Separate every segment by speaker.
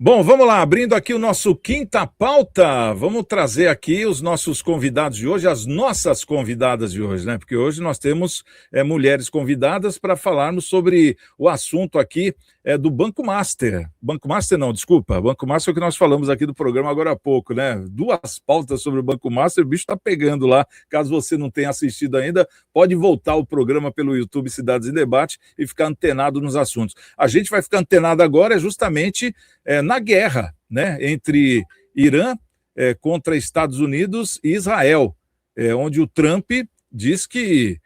Speaker 1: Bom, vamos lá, abrindo aqui o nosso Quinta Pauta, vamos trazer aqui os nossos convidados de hoje, as nossas convidadas de hoje, né? Porque hoje nós temos mulheres convidadas para falarmos sobre o assunto aqui do Banco Master. Banco Master não, desculpa, Banco Master é o que nós falamos aqui do programa agora há pouco, né? Duas pautas sobre o Banco Master, o bicho está pegando lá. Caso você não tenha assistido ainda, pode voltar o programa pelo YouTube Cidades em Debate e ficar antenado nos assuntos. A gente vai ficar antenado agora justamente na guerra, né, entre Irã contra Estados Unidos e Israel, onde o Trump diz que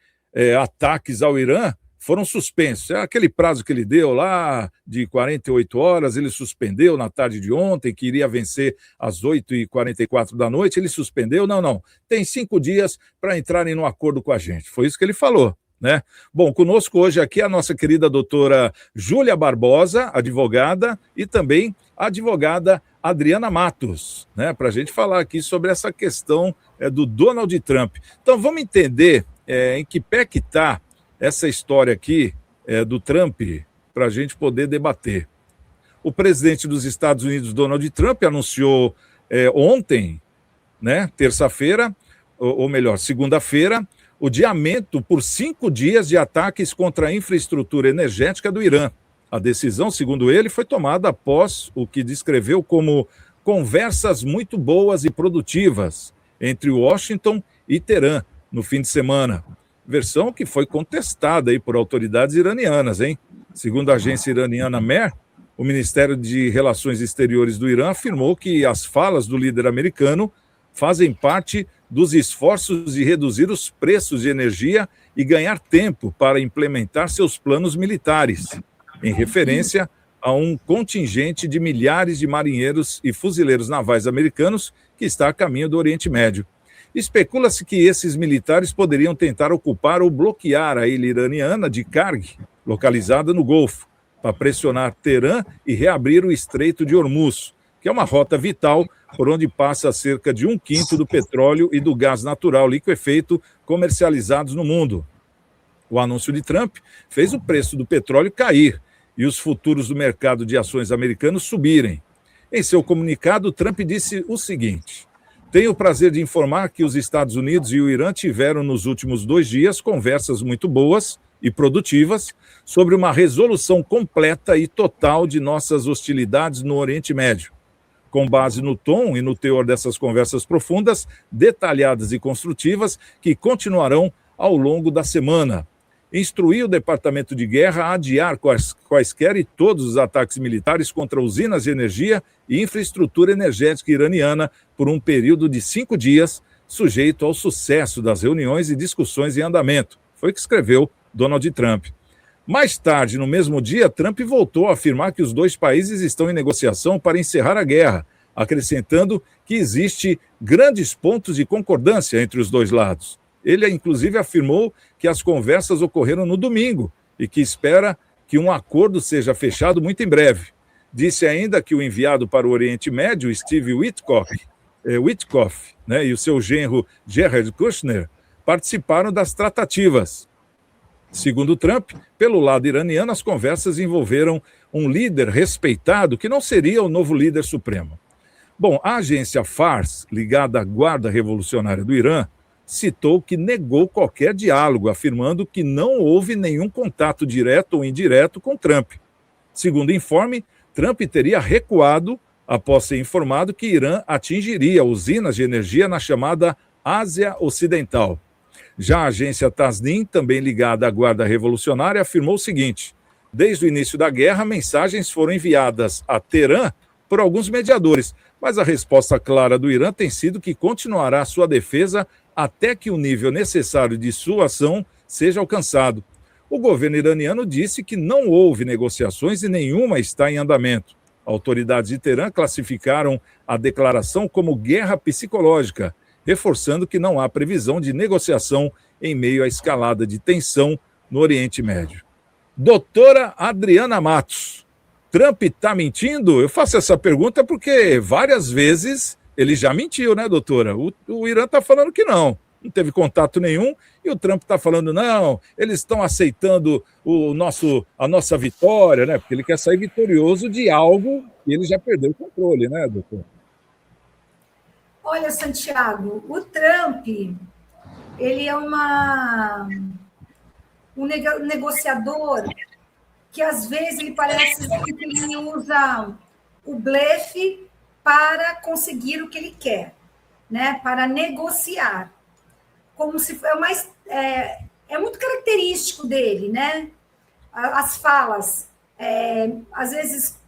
Speaker 1: ataques ao Irã foram suspensos. É aquele prazo que ele deu lá de 48 horas, ele suspendeu na tarde de ontem, que iria vencer às 8h44 da noite, ele suspendeu. Não, tem 5 dias para entrarem num acordo com a gente. Foi isso que ele falou. Né? Bom, conosco hoje aqui a nossa querida doutora Júlia Barbosa, advogada, e também a advogada Adriana Matos, né? Para a gente falar aqui sobre essa questão do Donald Trump. Então vamos entender em que pé que está essa história aqui do Trump, para a gente poder debater. O presidente dos Estados Unidos, Donald Trump, anunciou ontem, né, terça-feira, ou melhor, segunda-feira, o adiamento por 5 dias de ataques contra a infraestrutura energética do Irã. A decisão, segundo ele, foi tomada após o que descreveu como conversas muito boas e produtivas entre Washington e Teherã no fim de semana. Versão que foi contestada aí por autoridades iranianas, hein? Segundo a agência iraniana MER, o Ministério de Relações Exteriores do Irã afirmou que as falas do líder americano fazem parte dos esforços de reduzir os preços de energia e ganhar tempo para implementar seus planos militares, em referência a um contingente de milhares de marinheiros e fuzileiros navais americanos que está a caminho do Oriente Médio. Especula-se que esses militares poderiam tentar ocupar ou bloquear a ilha iraniana de Karg, localizada no Golfo, para pressionar Teherã e reabrir o Estreito de Hormuz, que é uma rota vital por onde passa cerca de 1/5 do petróleo e do gás natural liquefeito comercializados no mundo. O anúncio de Trump fez o preço do petróleo cair e os futuros do mercado de ações americanos subirem. Em seu comunicado, Trump disse o seguinte: tenho o prazer de informar que os Estados Unidos e o Irã tiveram nos últimos 2 dias conversas muito boas e produtivas sobre uma resolução completa e total de nossas hostilidades no Oriente Médio. Com base no tom e no teor dessas conversas profundas, detalhadas e construtivas, que continuarão ao longo da semana. Instruí o Departamento de Guerra a adiar quaisquer e todos os ataques militares contra usinas de energia e infraestrutura energética iraniana por um período de 5 dias, sujeito ao sucesso das reuniões e discussões em andamento. Foi o que escreveu Donald Trump. Mais tarde, no mesmo dia, Trump voltou a afirmar que os 2 países estão em negociação para encerrar a guerra, acrescentando que existe grandes pontos de concordância entre os 2 lados. Ele, inclusive, afirmou que as conversas ocorreram no domingo e que espera que um acordo seja fechado muito em breve. Disse ainda que o enviado para o Oriente Médio, Steve Witkoff, né, e o seu genro Jared Kushner participaram das tratativas. Segundo Trump, pelo lado iraniano, as conversas envolveram um líder respeitado que não seria o novo líder supremo. Bom, a agência Fars, ligada à Guarda Revolucionária do Irã, citou que negou qualquer diálogo, afirmando que não houve nenhum contato direto ou indireto com Trump. Segundo o informe, Trump teria recuado após ser informado que Irã atingiria usinas de energia na chamada Ásia Ocidental. Já a agência Tasnim, também ligada à Guarda Revolucionária, afirmou o seguinte: desde o início da guerra, mensagens foram enviadas a Teherã por alguns mediadores, mas a resposta clara do Irã tem sido que continuará sua defesa até que o nível necessário de sua ação seja alcançado. O governo iraniano disse que não houve negociações e nenhuma está em andamento. Autoridades de Teherã classificaram a declaração como guerra psicológica, reforçando que não há previsão de negociação em meio à escalada de tensão no Oriente Médio. Doutora Adriana Matos, Trump está mentindo? Eu faço essa pergunta porque várias vezes ele já mentiu, né, doutora? O Irã está falando que não. não teve contato nenhum, e o Trump está falando, não, eles estão aceitando a nossa vitória, né? Porque ele quer sair vitorioso de algo e ele já perdeu o controle, né, doutor?
Speaker 2: Olha, Santiago, o Trump, ele é um negociador que, às vezes, ele parece que ele usa o blefe para conseguir o que ele quer, né? Para negociar. Como se é muito característico dele, né? As falas, às vezes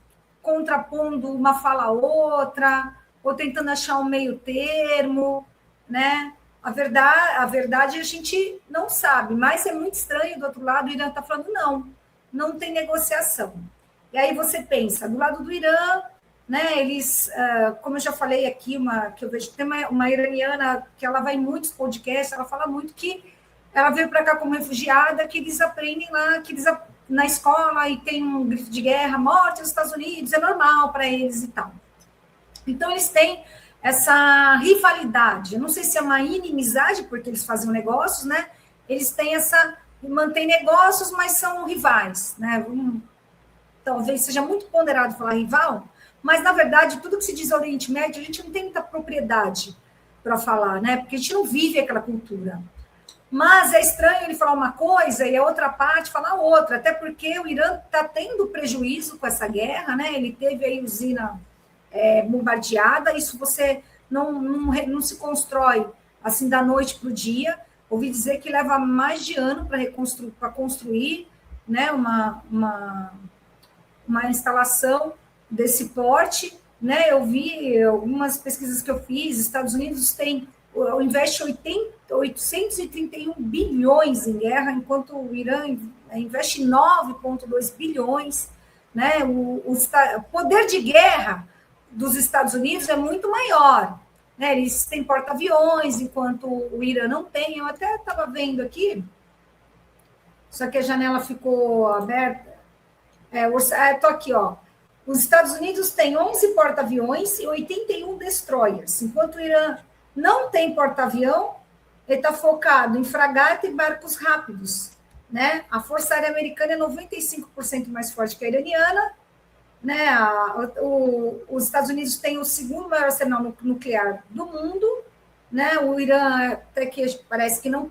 Speaker 2: contrapondo uma fala a outra, ou tentando achar um meio termo, né? A verdade a gente não sabe, mas é muito estranho do outro lado, o Irã está falando não tem negociação. E aí você pensa, do lado do Irã, né, eles, como eu já falei aqui, que eu vejo, tem uma iraniana que ela vai em muitos podcasts, ela fala muito que ela veio para cá como refugiada, que eles aprendem lá, na escola e tem um grito de guerra, morte nos Estados Unidos, é normal para eles e tal. Então, eles têm essa rivalidade. Eu não sei se é uma inimizade, porque eles fazem negócios, né? Eles têm mantêm negócios, mas são rivais, né? Talvez seja muito ponderado falar rival, mas, na verdade, tudo que se diz ao Oriente Médio, a gente não tem muita propriedade para falar, né? Porque a gente não vive aquela cultura. Mas é estranho ele falar uma coisa e a outra parte falar outra, até porque o Irã está tendo prejuízo com essa guerra, né? Ele teve aí usina bombardeada, isso você não se constrói assim da noite para o dia. Ouvi dizer que leva mais de ano para construir, né, uma instalação desse porte, né? Eu vi algumas pesquisas que eu fiz, Estados Unidos investe 831 bilhões em guerra, enquanto o Irã investe 9,2 bilhões, né? O poder de guerra dos Estados Unidos é muito maior, né? Eles têm porta-aviões, enquanto o Irã não tem. Eu até estava vendo aqui, só que a janela ficou aberta. Estou aqui, ó. Os Estados Unidos têm 11 porta-aviões e 81 destroyers, enquanto o Irã não tem porta-avião, ele está focado em fragata e barcos rápidos, né? A Força Aérea Americana é 95% mais forte que a iraniana, né? Os Estados Unidos têm o segundo maior arsenal nuclear do mundo, né? O Irã até que parece que não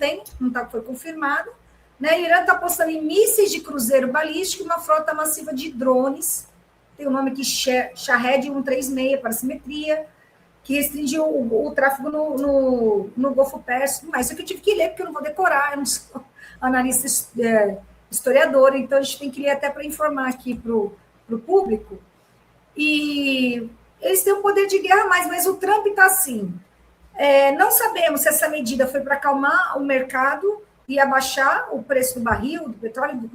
Speaker 2: foi confirmado, né? O Irã está apostando em mísseis de cruzeiro balístico e uma frota massiva de drones, tem o nome aqui Shahed 136 para simetria, que restringiu o tráfego no Golfo Pérsico, mas isso que eu tive que ler, porque eu não vou decorar, eu não sou analista historiadora, então a gente tem que ler até para informar aqui para o público. E eles têm um poder de guerra mais, mas o Trump está assim. Não sabemos se essa medida foi para acalmar o mercado e abaixar o preço do barril, do petróleo,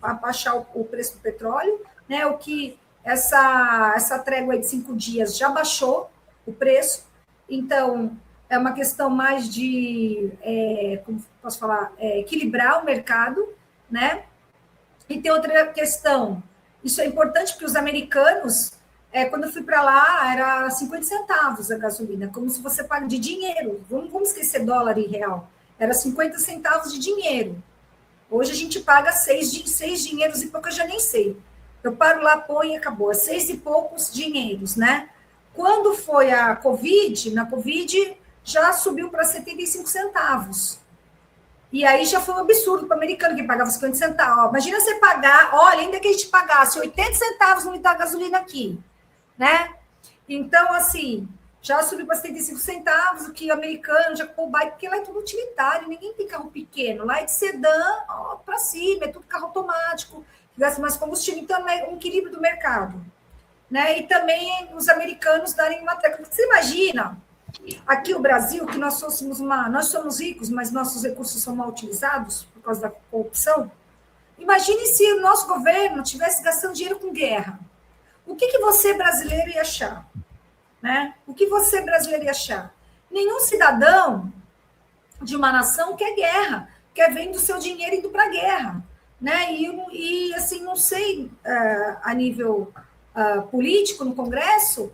Speaker 2: abaixar o preço do petróleo, né? O que essa trégua de 5 dias já baixou o preço, então é uma questão mais de, como posso falar, equilibrar o mercado, né? E tem outra questão, isso é importante porque os americanos, quando eu fui para lá, era 50 centavos a gasolina, como se você paga de dinheiro, vamos esquecer dólar e real, era 50 centavos de dinheiro. Hoje a gente paga 6 dinheiros e pouco, eu já nem sei. Eu paro lá, põe e acabou. 6 e poucos dinheiros, né? Quando foi a Covid, na Covid já subiu para 75 centavos. E aí já foi um absurdo para o americano, que pagava 50 centavos. Imagina você pagar, olha, ainda que a gente pagasse 80 centavos no litro de gasolina aqui, né? Então, assim, já subiu para 75 centavos, o que o americano já comprou bike, porque lá é tudo utilitário, ninguém tem carro pequeno. Lá é de sedã para cima, é tudo carro automático, que gasta mais combustível. Então, é um equilíbrio do mercado, né? E também os americanos darem uma tecla. Você imagina, aqui o Brasil, que nós somos ricos, mas nossos recursos são mal utilizados por causa da corrupção. Imagine se o nosso governo estivesse gastando dinheiro com guerra. O que você, brasileiro, ia achar? Né? O que você, brasileiro, ia achar? Nenhum cidadão de uma nação quer guerra, quer vendo o seu dinheiro indo para a guerra. Né? E, assim, não sei, a nível político, no Congresso,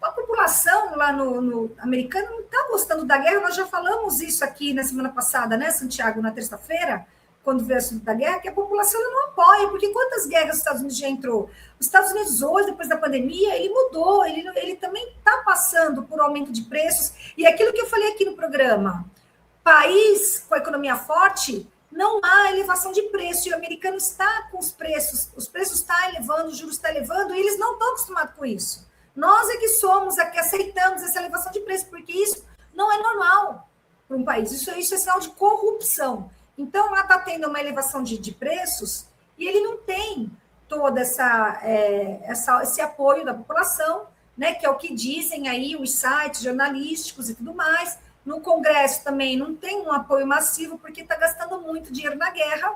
Speaker 2: a população população lá no americana não está gostando da guerra, nós já falamos isso aqui na semana passada, né, Santiago, na terça-feira, quando veio o assunto da guerra, que a população não apoia, porque quantas guerras os Estados Unidos já entrou? Os Estados Unidos hoje, depois da pandemia, ele mudou, ele também está passando por aumento de preços, e aquilo que eu falei aqui no programa, país com a economia forte, não há elevação de preço, e o americano está com os preços estão elevando, os juros estão elevando, e eles não estão acostumados com isso. Nós é que somos, é que aceitamos essa elevação de preço, porque isso não é normal para um país, isso é sinal de corrupção. Então, lá está tendo uma elevação de preços e ele não tem todo esse apoio da população, né, que é o que dizem aí os sites jornalísticos e tudo mais. No Congresso também não tem um apoio massivo porque está gastando muito dinheiro na guerra.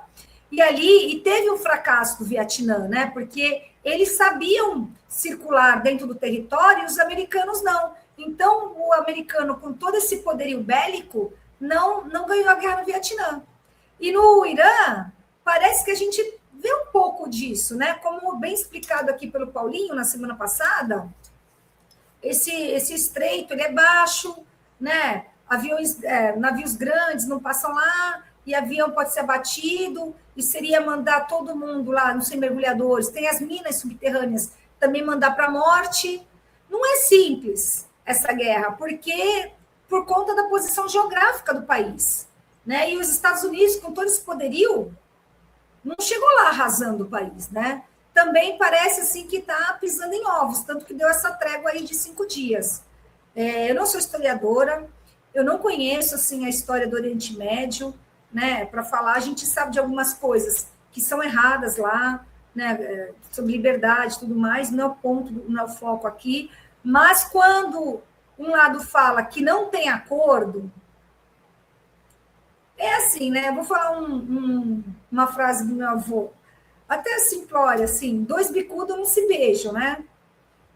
Speaker 2: E teve um fracasso do Vietnã, né, porque eles sabiam circular dentro do território e os americanos não. Então, o americano, com todo esse poderio bélico, não ganhou a guerra no Vietnã. E no Irã, parece que a gente vê um pouco disso, né? Como bem explicado aqui pelo Paulinho na semana passada, esse estreito ele é baixo, né? Navios grandes não passam lá, e avião pode ser abatido, e seria mandar todo mundo lá, não sei, mergulhadores, tem as minas subterrâneas, também mandar para a morte. Não é simples essa guerra, porque por conta da posição geográfica do país. Né? E os Estados Unidos, com todo esse poderio, não chegou lá arrasando o país, né? Também parece assim que está pisando em ovos, tanto que deu essa trégua aí de 5 dias. Eu não sou historiadora, eu não conheço assim a história do Oriente Médio, né? Para falar, a gente sabe de algumas coisas que são erradas lá, né? Sobre liberdade e tudo mais, não é o ponto, não é o foco aqui. Mas quando um lado fala que não tem acordo, é assim, né? Eu vou falar uma frase do meu avô, até simplória, assim, 2 bicudos não se beijam, né?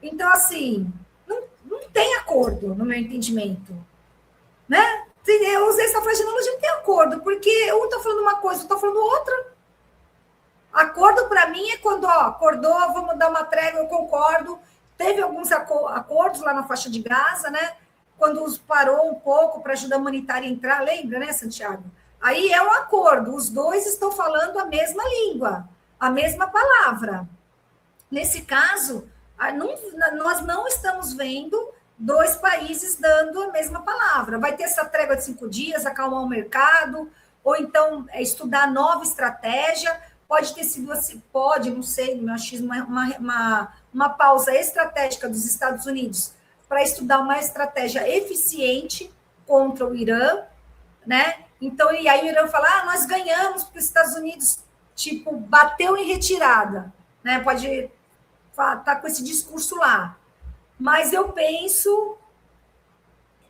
Speaker 2: Então, assim, não tem acordo, no meu entendimento, né? Eu usei essa frase, não tem acordo, porque um está falando uma coisa, outro está falando outra. Acordo, para mim, é quando, acordou, vamos dar uma trégua, eu concordo. Teve alguns acordos lá na faixa de Gaza, né? Quando parou um pouco para ajuda humanitária entrar, lembra, né, Santiago? Aí é um acordo, os dois estão falando a mesma língua, a mesma palavra. Nesse caso, nós não estamos vendo 2 países dando a mesma palavra. Vai ter essa trégua de 5 dias, acalmar o mercado, ou então estudar nova estratégia. Pode ter sido assim, não sei, no meu achismo, uma pausa estratégica dos Estados Unidos para estudar uma estratégia eficiente contra o Irã, né? Então, e aí o Irã fala, nós ganhamos porque os Estados Unidos, tipo, bateu em retirada, né? Pode estar com esse discurso lá. Mas eu penso,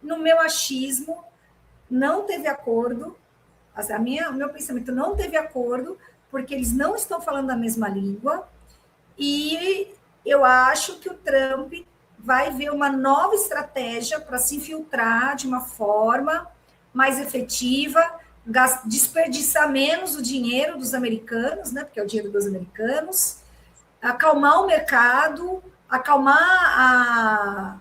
Speaker 2: no meu achismo, não teve acordo, o meu pensamento não teve acordo, porque eles não estão falando a mesma língua, e eu acho que o Trump vai ver uma nova estratégia para se infiltrar de uma forma mais efetiva, desperdiçar menos o dinheiro dos americanos, né, porque é o dinheiro dos americanos, acalmar o mercado, acalmar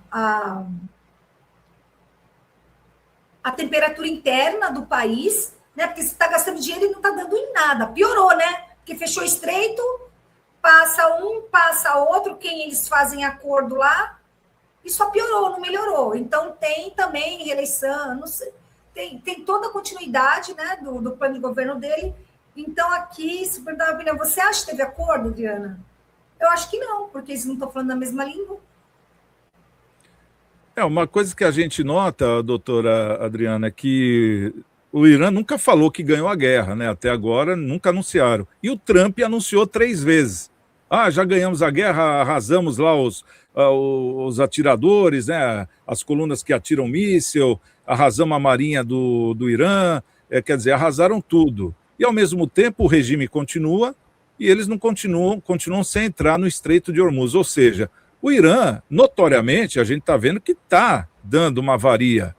Speaker 2: a temperatura interna do país, né, porque você está gastando dinheiro e não está dando em nada. Piorou, né? Porque fechou estreito, passa outro, quem eles fazem acordo lá, e só piorou, não melhorou. Então, tem também reeleição, não sei, tem toda a continuidade, né, do plano de governo dele. Então, aqui, se perguntar a opinião, você acha que teve acordo, Diana? Eu acho que não, porque eles não estão falando a mesma língua.
Speaker 1: Uma coisa que a gente nota, doutora Adriana, é que o Irã nunca falou que ganhou a guerra, né? Até agora nunca anunciaram. E o Trump anunciou 3 vezes. Já ganhamos a guerra, arrasamos lá os atiradores, né? As colunas que atiram míssil, arrasamos a marinha do Irã, quer dizer, arrasaram tudo. E ao mesmo tempo o regime continua e eles não continuam sem entrar no Estreito de Hormuz. Ou seja, o Irã, notoriamente, a gente está vendo que está dando uma varia.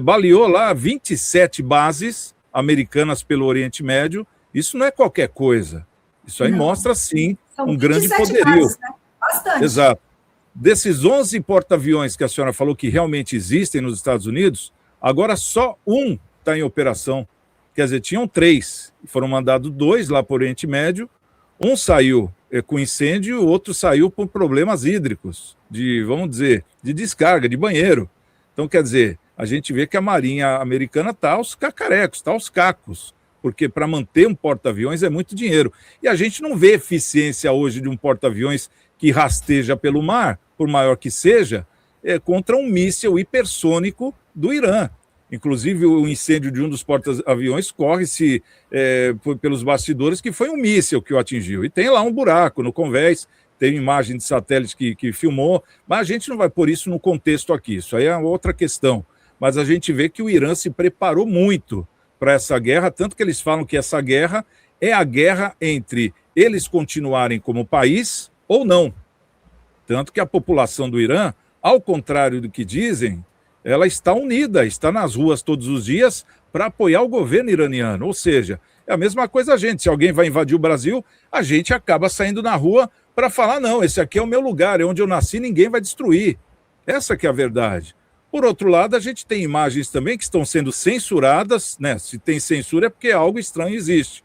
Speaker 1: Baleou lá 27 bases americanas pelo Oriente Médio. Isso não é qualquer coisa. Isso aí mostra, sim, um grande poderio.
Speaker 2: Bases, né? Bastante.
Speaker 1: Exato. desses 11 porta-aviões que a senhora falou que realmente existem nos Estados Unidos, agora só um está em operação. Quer dizer, tinham 3, foram mandados 2 lá para o Oriente Médio, um saiu com incêndio e o outro saiu por problemas hídricos, vamos dizer, de descarga, de banheiro. Então, quer dizer, a gente vê que a Marinha Americana está aos cacarecos, está aos cacos, porque para manter um porta-aviões é muito dinheiro. E a gente não vê eficiência hoje de um porta-aviões que rasteja pelo mar, por maior que seja, contra um míssil hipersônico do Irã. Inclusive, o incêndio de um dos porta-aviões corre-se pelos bastidores que foi um míssil que o atingiu. E tem lá um buraco no convés, tem imagem de satélite que filmou, mas a gente não vai pôr isso no contexto aqui, isso aí é outra questão. Mas a gente vê que o Irã se preparou muito para essa guerra, tanto que eles falam que essa guerra é a guerra entre eles continuarem como país ou não. Tanto que a população do Irã, ao contrário do que dizem, ela está unida, está nas ruas todos os dias para apoiar o governo iraniano. Ou seja, é a mesma coisa a gente. Se alguém vai invadir o Brasil, a gente acaba saindo na rua para falar, não, esse aqui é o meu lugar, é onde eu nasci, ninguém vai destruir. Essa que é a verdade. Por outro lado, a gente tem imagens também que estão sendo censuradas, né? Se tem censura é porque algo estranho existe,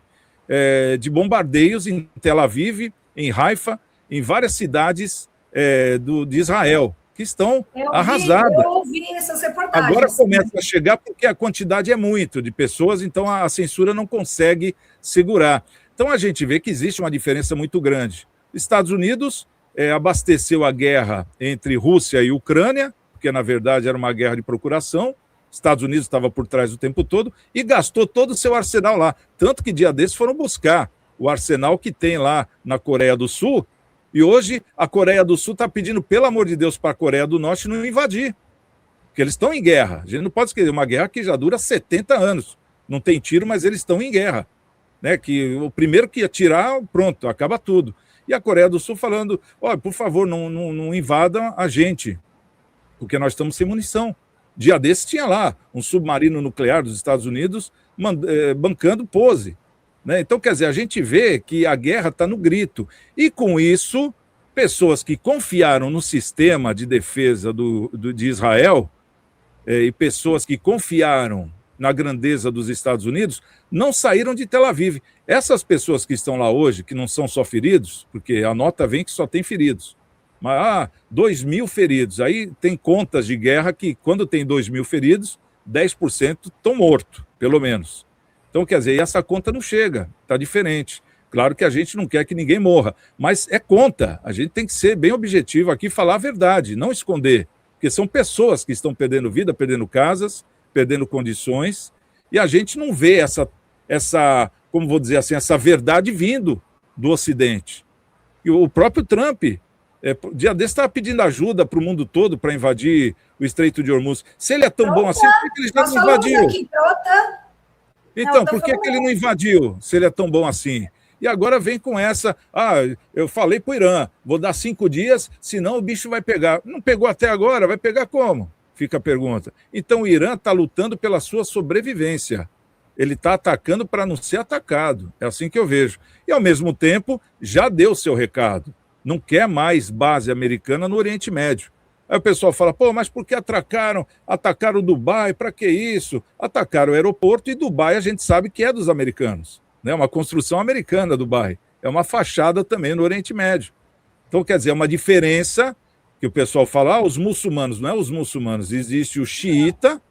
Speaker 1: de bombardeios em Tel Aviv, em Haifa, em várias cidades de Israel, que estão arrasadas.
Speaker 2: Eu ouvi essas reportagens.
Speaker 1: Agora começa a chegar porque a quantidade é muito de pessoas, então a censura não consegue segurar. Então a gente vê que existe uma diferença muito grande. Estados Unidos abasteceu a guerra entre Rússia e Ucrânia, porque na verdade era uma guerra de procuração, Estados Unidos estava por trás o tempo todo, e gastou todo o seu arsenal lá. Tanto que dia desses foram buscar o arsenal que tem lá na Coreia do Sul, e hoje a Coreia do Sul está pedindo, pelo amor de Deus, para a Coreia do Norte não invadir. Porque eles estão em guerra. A gente não pode esquecer, uma guerra que já dura 70 anos. Não tem tiro, mas eles estão em guerra. Né? Que o primeiro que atirar, pronto, acaba tudo. E a Coreia do Sul falando, olha, por favor, não invadam a gente, porque nós estamos sem munição. Dia desses tinha lá um submarino nuclear dos Estados Unidos bancando pose. Né? Então, quer dizer, a gente vê que a guerra está no grito. E, com isso, pessoas que confiaram no sistema de defesa de Israel e pessoas que confiaram na grandeza dos Estados Unidos não saíram de Tel Aviv. Essas pessoas que estão lá hoje, que não são só feridos, porque a nota vem que só tem feridos, mas 2.000 feridos. Aí tem contas de guerra que, quando tem 2.000 feridos, 10% estão mortos, pelo menos. Então, quer dizer, essa conta não chega, está diferente. Claro que a gente não quer que ninguém morra, mas é conta. A gente tem que ser bem objetivo aqui, falar a verdade, não esconder. Porque são pessoas que estão perdendo vida, perdendo casas, perdendo condições, e a gente não vê essa como vou dizer assim, essa verdade vindo do Ocidente. E o próprio Trump, dia desse, estava pedindo ajuda para o mundo todo para invadir o Estreito de Hormuz. Se ele é tão bom assim, por que ele já não invadiu? Então, por que ele não invadiu, se ele é tão bom assim? E agora vem com essa, eu falei para o Irã, vou dar 5 dias, senão o bicho vai pegar. Não pegou até agora, vai pegar como? Fica a pergunta. Então o Irã está lutando pela sua sobrevivência. Ele está atacando para não ser atacado. É assim que eu vejo. E, ao mesmo tempo, já deu seu recado. Não quer mais base americana no Oriente Médio. Aí o pessoal fala, mas por que atacaram Dubai? Para que isso? Atacaram o aeroporto, e Dubai a gente sabe que é dos americanos. É uma construção americana, Dubai. É uma fachada também no Oriente Médio. Então, quer dizer, é uma diferença que o pessoal fala, os muçulmanos, não é os muçulmanos, existe o xiita,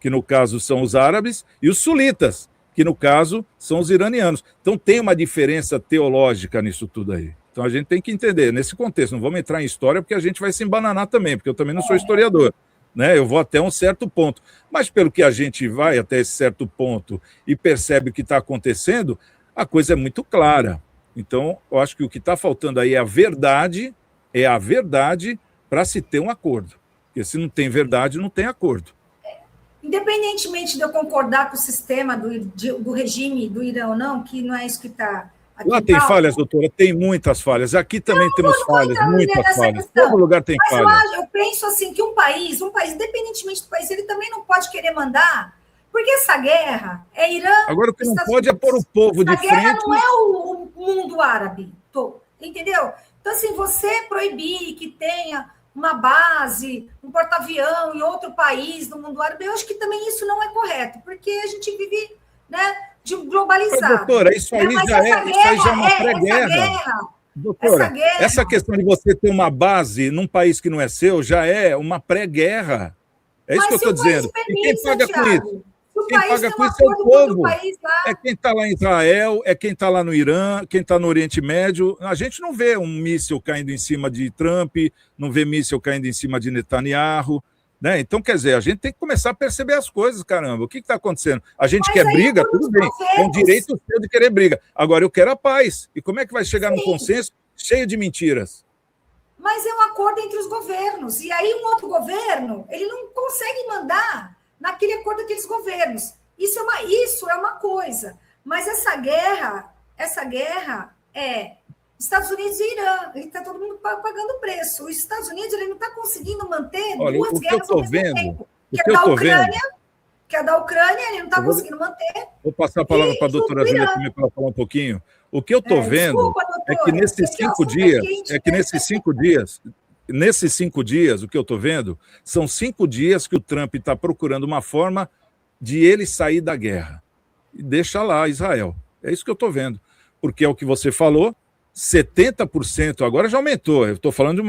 Speaker 1: que no caso são os árabes, e os sulitas, que no caso são os iranianos. Então tem uma diferença teológica nisso tudo aí. Então a gente tem que entender, nesse contexto, não vamos entrar em história, porque a gente vai se embananar também, porque eu também não sou historiador, né? Eu vou até um certo ponto. Mas pelo que a gente vai até esse certo ponto e percebe o que está acontecendo, a coisa é muito clara. Então, eu acho que o que está faltando aí é a verdade para se ter um acordo. Porque se não tem verdade, não tem acordo.
Speaker 2: Independentemente de eu concordar com o sistema do regime do Irã ou não, que não é isso que está aqui.
Speaker 1: Lá tem falhas, doutora, tem muitas falhas. Aqui também temos falhas, muitas falhas. Todo lugar tem falha.
Speaker 2: Mas eu penso assim, que um país, independentemente do país, ele também não pode querer mandar, porque essa guerra é Irã...
Speaker 1: Agora o que não pode é pôr o povo de frente...
Speaker 2: Essa guerra não é o mundo árabe, entendeu? Então, assim, você proibir que tenha uma base, um porta-avião em outro país, no mundo árabe, eu acho que também isso não é correto, porque a gente vive, né, de globalizado.
Speaker 1: Mas, doutora, isso aí já é uma pré-guerra. Doutora, essa questão de você ter uma base num país que não é seu já é uma pré-guerra. É isso que eu estou dizendo.
Speaker 2: Permite,
Speaker 1: e quem paga com isso? Quem paga com isso é o povo. É quem está lá em Israel, é quem está lá no Irã, quem está no Oriente Médio. A gente não vê um míssil caindo em cima de Trump, não vê míssil caindo em cima de Netanyahu. Né? Então, quer dizer, a gente tem que começar a perceber as coisas, caramba. O que está acontecendo? A gente quer briga, tudo bem. É um direito seu de querer briga. Agora, eu quero a paz. E como é que vai chegar num consenso cheio de mentiras?
Speaker 2: Mas é um acordo entre os governos. E aí um outro governo, ele não consegue mandar naquele acordo daqueles governos. Isso é uma coisa. Mas essa guerra é Estados Unidos e Irã. Ele está todo mundo pagando preço. Os Estados Unidos ele não está conseguindo manter duas guerras ao mesmo tempo. Que é da Ucrânia, ele não está conseguindo manter.
Speaker 1: Vou passar a palavra para a doutora Júlia também para falar um pouquinho. O que eu estou vendo é que nesses 5 dias, o que eu estou vendo são 5 dias que o Trump está procurando uma forma de ele sair da guerra. E deixa lá Israel. É isso que eu estou vendo. Porque é o que você falou, 70%, agora já aumentou. Eu estou falando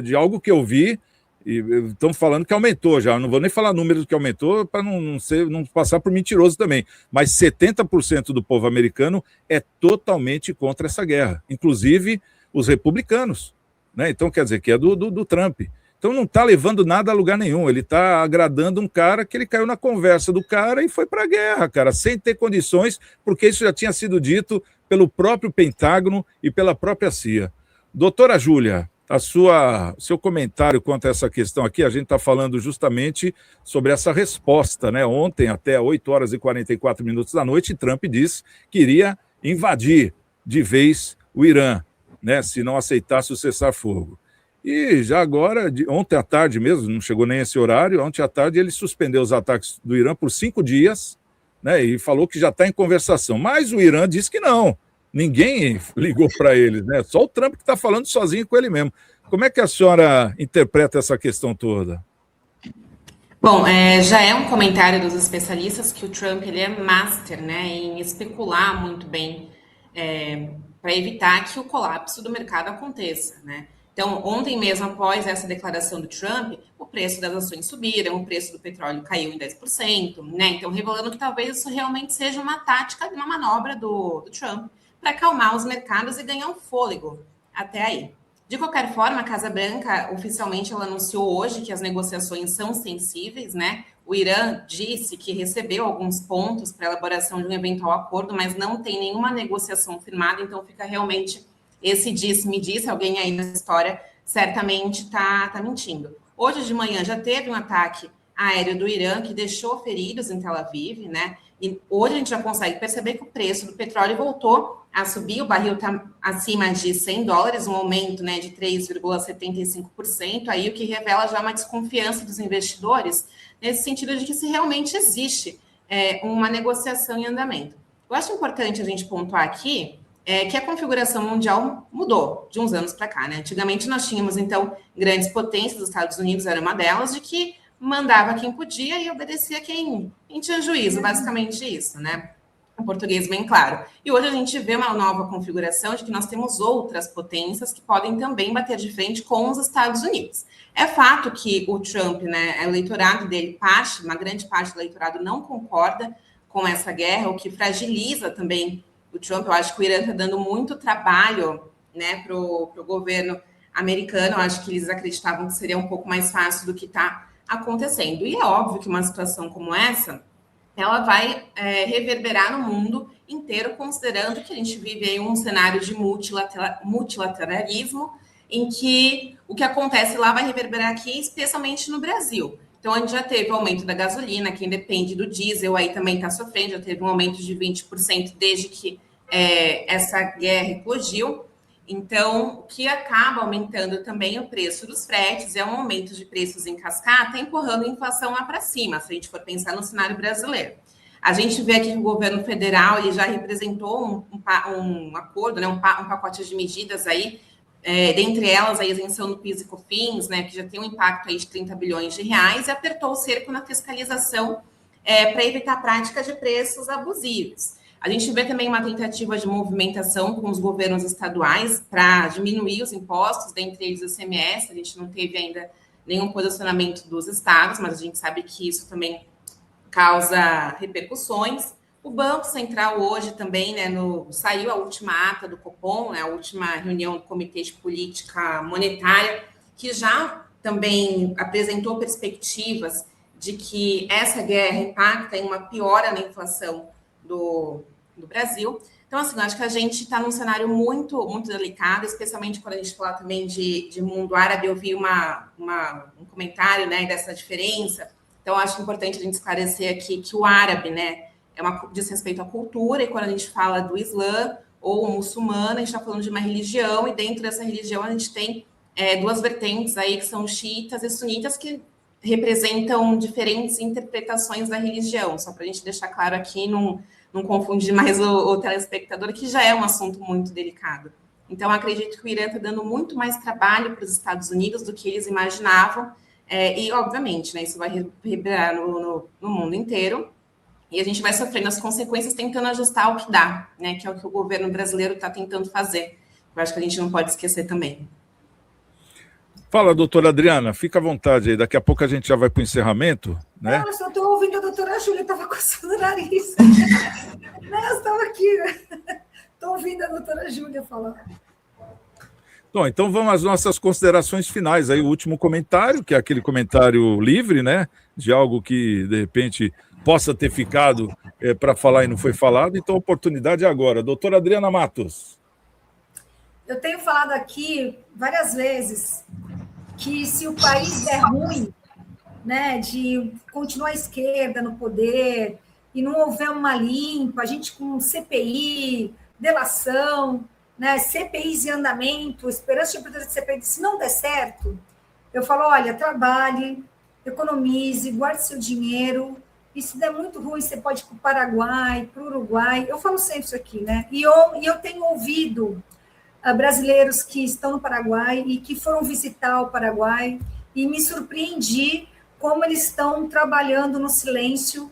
Speaker 1: de algo que eu vi, e estão falando que aumentou já. Eu não vou nem falar números que aumentou para não passar por mentiroso também. Mas 70% do povo americano é totalmente contra essa guerra, inclusive os republicanos. Né? Então, quer dizer, que é do Trump. Então não está levando nada a lugar nenhum. Ele está agradando um cara que ele caiu na conversa do cara e foi para a guerra, cara, sem ter condições, porque isso já tinha sido dito pelo próprio Pentágono e pela própria CIA. Doutora Júlia, seu comentário quanto a essa questão aqui, a gente está falando justamente sobre essa resposta, né? Ontem, até 8 horas e 44 minutos da noite, Trump disse que iria invadir de vez o Irã, né? Se não aceitasse o cessar-fogo. E já agora, ontem à tarde mesmo, não chegou nem esse horário, ontem à tarde ele suspendeu os ataques do Irã por 5 dias, né? E falou que já está em conversação. Mas o Irã disse que não. Ninguém ligou para eles, né? Só o Trump que está falando sozinho com ele mesmo. Como é que a senhora interpreta essa questão toda?
Speaker 3: Bom, já é um comentário dos especialistas que o Trump ele é master, né, em especular muito bem para evitar que o colapso do mercado aconteça, né? Então, ontem mesmo, após essa declaração do Trump, o preço das ações subiram, o preço do petróleo caiu em 10%, né? Então, revelando que talvez isso realmente seja uma tática, uma manobra do Trump para acalmar os mercados e ganhar um fôlego até aí. De qualquer forma, a Casa Branca, oficialmente, ela anunciou hoje que as negociações são sensíveis, né? O Irã disse que recebeu alguns pontos para a elaboração de um eventual acordo, mas não tem nenhuma negociação firmada, então fica realmente esse disse-me-disse, alguém aí nessa história certamente está mentindo. Hoje de manhã já teve um ataque aéreo do Irã que deixou feridos em Tel Aviv, né? E hoje a gente já consegue perceber que o preço do petróleo voltou a subir, o barril está acima de $100, um aumento, né, de 3,75%, aí o que revela já uma desconfiança dos investidores, nesse sentido de que se realmente existe uma negociação em andamento. Eu acho importante a gente pontuar aqui que a configuração mundial mudou de uns anos para cá, né? Antigamente nós tínhamos, então, grandes potências, os Estados Unidos era uma delas, de que mandava quem podia e obedecia quem tinha juízo, basicamente isso, né? Um português bem claro. E hoje a gente vê uma nova configuração de que nós temos outras potências que podem também bater de frente com os Estados Unidos. É fato que o Trump, né, o eleitorado dele, uma grande parte do eleitorado não concorda com essa guerra, o que fragiliza também o Trump. Eu acho que o Irã está dando muito trabalho, né, para o governo americano. Eu acho que eles acreditavam que seria um pouco mais fácil do que está acontecendo. E é óbvio que uma situação como essa, ela vai reverberar no mundo inteiro, considerando que a gente vive aí um cenário de multilateralismo, em que o que acontece lá vai reverberar aqui, especialmente no Brasil. Então, a gente já teve o aumento da gasolina, quem depende do diesel aí também está sofrendo, já teve um aumento de 20% desde que essa guerra eclodiu. Então, o que acaba aumentando também o preço dos fretes é um aumento de preços em cascata, empurrando a inflação lá para cima, se a gente for pensar no cenário brasileiro. A gente vê aqui que o governo federal ele já representou um acordo, né, um pacote de medidas aí dentre elas a isenção do PIS e COFINS, né, que já tem um impacto aí de 30 bilhões de reais, e apertou o cerco na fiscalização para evitar práticas de preços abusivos. A gente vê também uma tentativa de movimentação com os governos estaduais para diminuir os impostos, dentre eles o ICMS. A gente não teve ainda nenhum posicionamento dos estados, mas a gente sabe que isso também causa repercussões. O Banco Central hoje também, né, saiu a última ata do Copom, né, a última reunião do Comitê de Política Monetária, que já também apresentou perspectivas de que essa guerra impacta em uma piora na inflação do Brasil. Então, assim, eu acho que a gente está num cenário muito, muito delicado, especialmente quando a gente fala também de mundo árabe. Eu vi um comentário, né, dessa diferença. Então, acho importante a gente esclarecer aqui que o árabe, né, diz respeito à cultura, e quando a gente fala do Islã ou muçulmano, a gente está falando de uma religião, e dentro dessa religião a gente tem duas vertentes aí, que são xiitas e sunitas, que representam diferentes interpretações da religião, só para a gente deixar claro aqui, não confundir mais o telespectador, que já é um assunto muito delicado. Então, acredito que o Irã está dando muito mais trabalho para os Estados Unidos do que eles imaginavam, e, obviamente, né, isso vai reverberar no mundo inteiro, e a gente vai sofrendo as consequências tentando ajustar o que dá, né, que é o que o governo brasileiro está tentando fazer. Eu acho que a gente não pode esquecer também.
Speaker 1: Fala, doutora Adriana, fica à vontade aí, daqui a pouco a gente já vai para o encerramento, né?
Speaker 2: Não, eu só estou ouvindo a doutora Júlia, estava coçando o nariz. Não, eu estava aqui, estou ouvindo a doutora Júlia falar.
Speaker 1: Bom, então vamos às nossas considerações finais aí, o último comentário, que é aquele comentário livre, né, de algo que, de repente, possa ter ficado para falar e não foi falado, então a oportunidade é agora. Doutora Adriana Matos.
Speaker 2: Eu tenho falado aqui várias vezes que se o país der ruim, né, de continuar a esquerda no poder e não houver uma limpa, a gente com CPI, delação, né, CPIs em andamento, esperança de CPI, se não der certo, eu falo, olha, trabalhe, economize, guarde seu dinheiro, e se der muito ruim, você pode ir para o Paraguai, para o Uruguai, eu falo sempre isso aqui, né, e eu tenho ouvido brasileiros que estão no Paraguai e que foram visitar o Paraguai, e me surpreendi como eles estão trabalhando no silêncio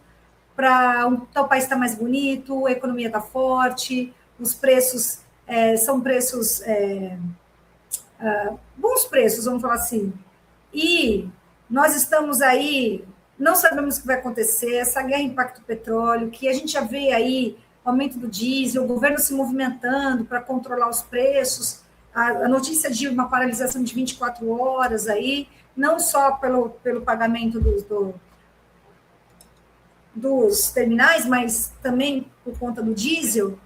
Speaker 2: para o país estar mais bonito, a economia está forte, os preços são preços, bons preços, vamos falar assim. E nós estamos aí, não sabemos o que vai acontecer, essa guerra impacta o petróleo, que a gente já vê aí aumento do diesel, o governo se movimentando para controlar os preços, a notícia de uma paralisação de 24 horas aí, não só pelo pagamento dos terminais, mas também por conta do diesel.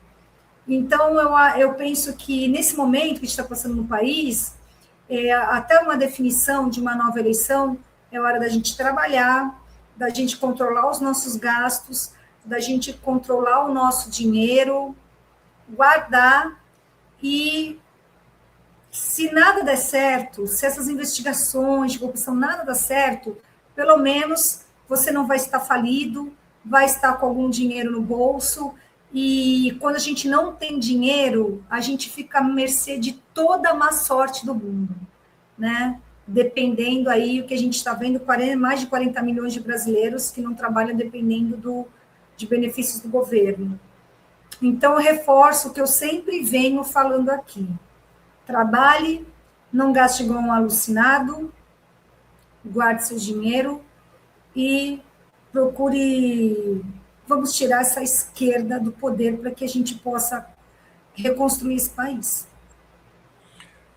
Speaker 2: Então, eu penso que nesse momento que a gente está passando no país, até uma definição de uma nova eleição, é hora da gente trabalhar, da gente controlar os nossos gastos, da gente controlar o nosso dinheiro, guardar, e se nada der certo, se essas investigações de corrupção nada der certo, pelo menos você não vai estar falido, vai estar com algum dinheiro no bolso, e quando a gente não tem dinheiro, a gente fica à mercê de toda a má sorte do mundo, né? Dependendo aí, o que a gente está vendo, mais de 40 milhões de brasileiros que não trabalham dependendo de benefícios do governo. Então, eu reforço o que eu sempre venho falando aqui. Trabalhe, não gaste igual um alucinado, guarde seu dinheiro e procure... Vamos tirar essa esquerda do poder para que a gente possa reconstruir esse país.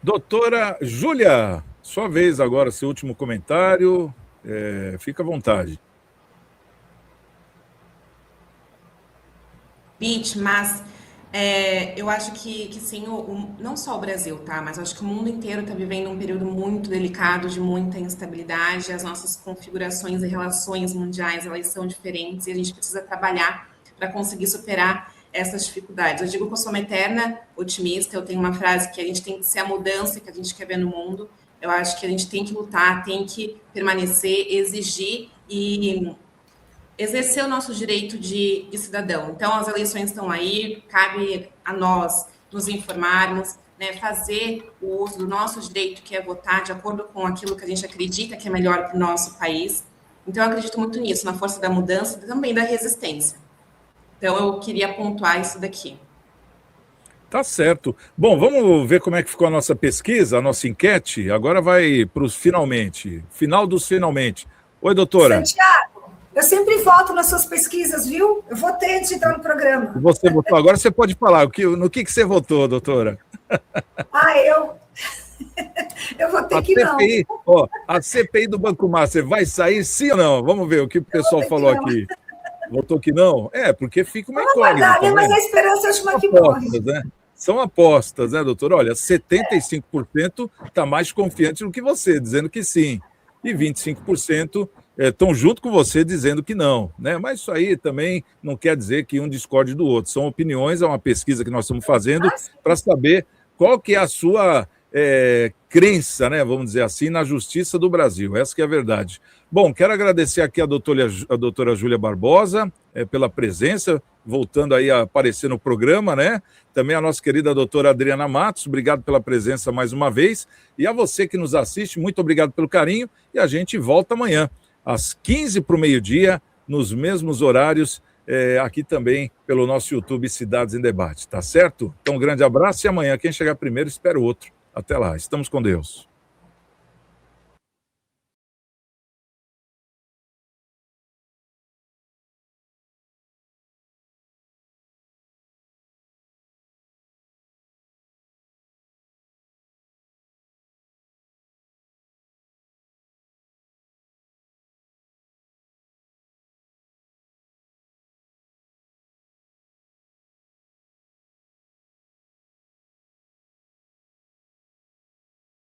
Speaker 1: Doutora Júlia, sua vez agora, seu último comentário. Fica à vontade.
Speaker 3: Pete, mas eu acho que sim, não só o Brasil, tá? Mas eu acho que o mundo inteiro está vivendo um período muito delicado, de muita instabilidade. As nossas configurações e relações mundiais, elas são diferentes, e a gente precisa trabalhar para conseguir superar essas dificuldades. Eu digo que eu sou uma eterna otimista, eu tenho uma frase que a gente tem que ser a mudança que a gente quer ver no mundo. Eu acho que a gente tem que lutar, tem que permanecer, exigir e exercer o nosso direito de cidadão. Então, as eleições estão aí, cabe a nós nos informarmos, né, fazer o uso do nosso direito, que é votar, de acordo com aquilo que a gente acredita que é melhor para o nosso país. Então, eu acredito muito nisso, na força da mudança e também da resistência. Então, eu queria pontuar isso daqui.
Speaker 1: Tá certo. Bom, vamos ver como é que ficou a nossa pesquisa, a nossa enquete. Agora vai para os finalmente. Final dos finalmente. Oi, doutora.
Speaker 2: Santiago, eu sempre voto nas suas pesquisas, viu? Eu votei antes de entrar no programa.
Speaker 1: Você votou. Agora você pode falar. No que você votou, doutora?
Speaker 2: Eu votei
Speaker 1: A
Speaker 2: que
Speaker 1: CPI,
Speaker 2: não.
Speaker 1: ó, a CPI do Banco Master vai sair sim ou não? Vamos ver o que o pessoal falou aqui. Votou que não? Porque fica uma incógnita.
Speaker 2: Né? Mas a esperança é a última que morre.
Speaker 1: Né? São apostas, né, doutor? Olha, 75% está mais confiante do que você, dizendo que sim. E 25% estão junto com você, dizendo que não. Né? Mas isso aí também não quer dizer que um discorde do outro. São opiniões, é uma pesquisa que nós estamos fazendo para saber qual que é a sua crença, né, vamos dizer assim, na justiça do Brasil. Essa que é a verdade. Bom, quero agradecer aqui a doutora Júlia Barbosa pela presença, voltando aí a aparecer no programa, né? Também a nossa querida doutora Adriana Matos, obrigado pela presença mais uma vez. E a você que nos assiste, muito obrigado pelo carinho. E a gente volta amanhã, às 15 para o meio-dia, nos mesmos horários, aqui também pelo nosso YouTube Cidades em Debate, tá certo? Então, um grande abraço e amanhã, quem chegar primeiro, espera o outro. Até lá, estamos com Deus.